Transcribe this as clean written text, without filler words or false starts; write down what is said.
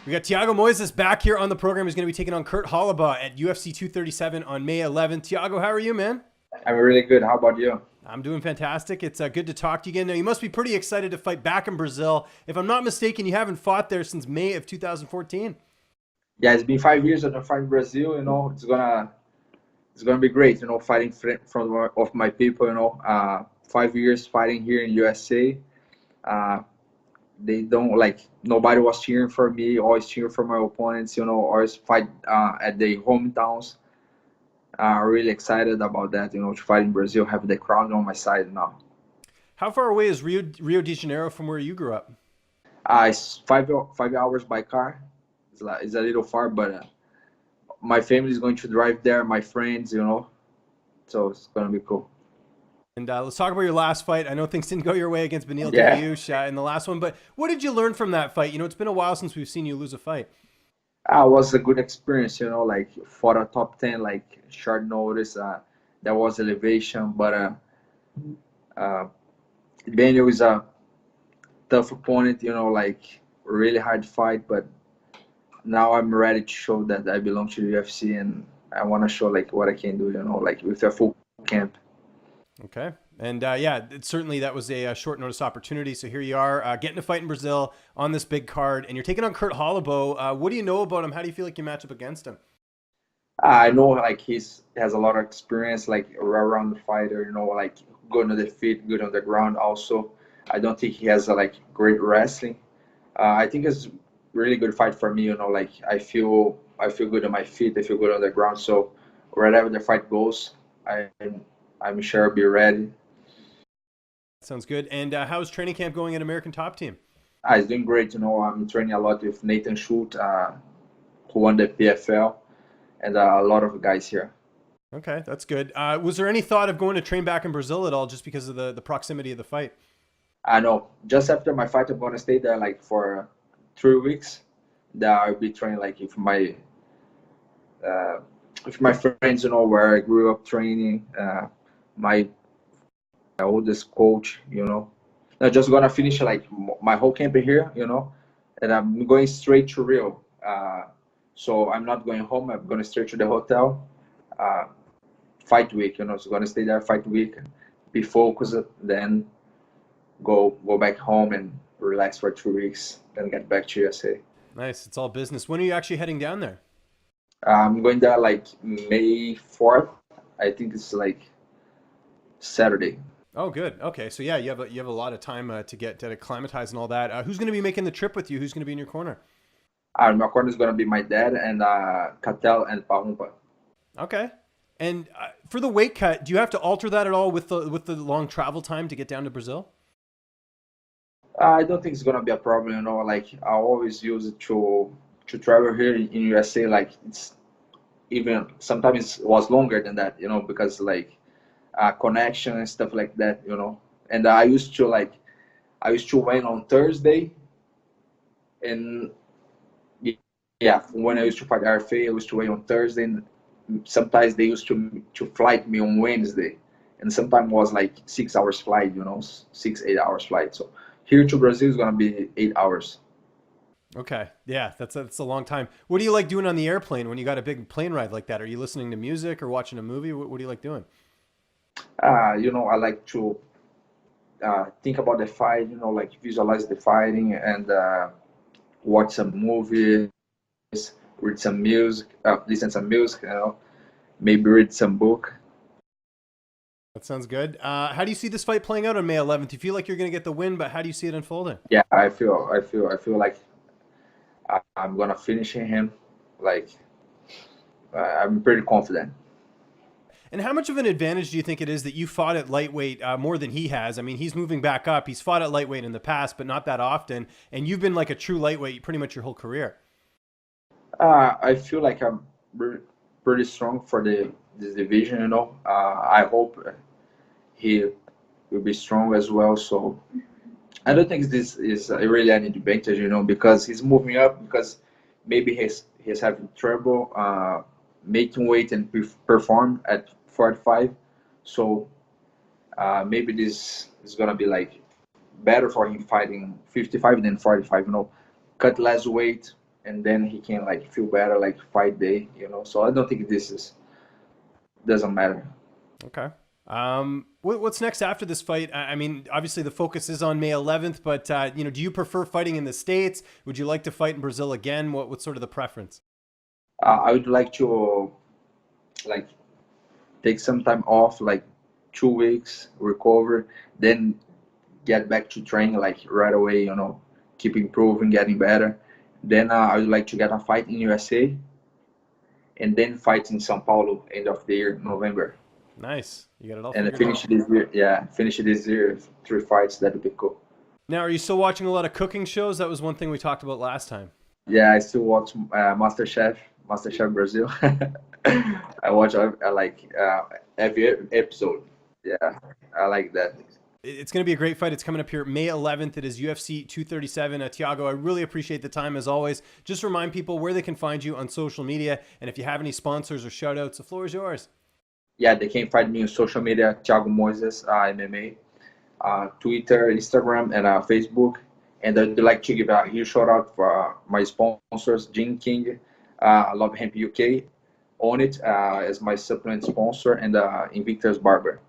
We got Thiago Moises back here on the program. He's going to be taking on Kurt Holobaugh at UFC 237 on May 11th. Thiago, how are you, man? I'm really good. How about you? I'm doing fantastic. It's good to talk to you again. Now, you must be pretty excited to fight back in Brazil. If I'm not mistaken, you haven't fought there since May of 2014. Yeah, it's been 5 years that I fight in Brazil. It's gonna be great. Fighting front of my people. 5 years fighting here in USA. Uh, they don't like nobody was cheering for me. Always cheering for my opponents. Always fight at their hometowns. Really excited about that. To fight in Brazil, have the crown on my side now. How far away is Rio de Janeiro from where you grew up? It's 5 hours by car. It's a little far, but my family is going to drive there. My friends, so it's gonna be cool. And let's talk about your last fight. I know things didn't go your way against Beneil Yeah, Dariush in the last one, but what did you learn from that fight? It's been a while since we've seen you lose a fight. it was a good experience. Like for a top 10, like short notice. There was elevation, but uh, Beneil is a tough opponent. Like really hard fight, but now I'm ready to show that I belong to the UFC and I want to show like what I can do. Like with a full camp. Okay. And yeah, certainly that was a short notice opportunity. So here you are getting to fight in Brazil on this big card, and you're taking on Kurt Holobaugh. What do you know about him? How do you feel like you match up against him? I know like has a lot of experience like around the fighter. Like good on the feet, good on the ground. Also, I don't think he has a like great wrestling. I think it's really good fight for me. Like I feel good on my feet. I feel good on the ground. So wherever the fight goes, I'm sure I'll be ready. Sounds good. And how's training camp going at American Top Team? It's doing great. I'm training a lot with Nathan Schultz, who won the PFL, and a lot of guys here. Okay, that's good. Was there any thought of going to train back in Brazil at all just because of the proximity of the fight? I know. Just after my fight, I'm gonna stay there like for 3 weeks. That I'll be training like uh, with my friends, where I grew up training. My oldest coach, I'm just gonna finish like my whole camp here, and I'm going straight to Rio. So I'm not going home. I'm going straight to the hotel. Uh, Fight week, so gonna stay there fight week, be focused, then go back home and relax for 2 weeks, then get back to USA. Nice. It's all business. When are you actually heading down there? I'm going there like May 4th. I think it's like Saturday. Oh, good. Okay, so yeah, you have a lot of time to get to acclimatize and all that. Who's going to be making the trip with you? Who's going to be in your corner? My corner is gonna be my dad and Catel and Pahumpa. Okay. And for the weight cut, do you have to alter that at all with the long travel time to get down to Brazil? I don't think it's gonna be a problem. Like I always use it to travel here in USA. Like it's even sometimes it was longer than that. Because like connection and stuff like that. And I used to win on Thursday, and yeah, when I used to fight RFA, I used to win on Thursday. And sometimes they used to flight me on Wednesday, and sometimes was like 6 hours flight. 6 8 hours flight. So here to Brazil is gonna be 8 hours. Okay. Yeah, that's a long time. What do you like doing on the airplane when you got a big plane ride like that? Are you listening to music or watching a movie? What do you like doing? I like to think about the fight. Like visualize the fighting and watch some movies, read some music, listen some music. Maybe read some book. That sounds good. How do you see this fight playing out on May 11th? You feel like you're going to get the win, but how do you see it unfolding? Yeah, I feel like I'm gonna finish him. Like I'm pretty confident. And how much of an advantage do you think it is that you fought at lightweight more than he has? I mean, he's moving back up. He's fought at lightweight in the past, but not that often. And you've been like a true lightweight pretty much your whole career. I feel like I'm pretty strong for this division. I hope he will be strong as well. So I don't think this is really an advantage. Because he's moving up. Because maybe he's having trouble making weight and perform at 45. So maybe this is gonna be like better for him fighting 55 than 45. Cut less weight and then he can like feel better like fight day, you know. So I don't think this is doesn't matter. Okay. What's next after this fight? I mean, obviously the focus is on May 11th, but you know, do you prefer fighting in the States? Would you like to fight in Brazil again? What's sort of the preference? I would like to like take some time off, like 2 weeks, recover, then get back to training like right away, you know, keep improving, getting better. Then I would like to get a fight in USA and then fight in São Paulo end of the year, November. Nice. You got it all And figured out. finish this year, yeah, finish this year, 3 fights, that would be cool. Now, are you still watching a lot of cooking shows? That was one thing we talked about last time. Yeah, I still watch MasterChef Brazil. I watch like every episode. Yeah, I like that. It's going to be a great fight. It's coming up here May 11th. It is UFC 237. Thiago, I really appreciate the time as always. Just remind people where they can find you on social media. And if you have any sponsors or shout outs, the floor is yours. Yeah, they can find me on social media, Thiago Moises, MMA, Twitter, Instagram, and Facebook. And I'd like to give a huge shout out for my sponsors, Gene King, Love Hemp UK, Own It as my supplement sponsor, and Invictus Barber.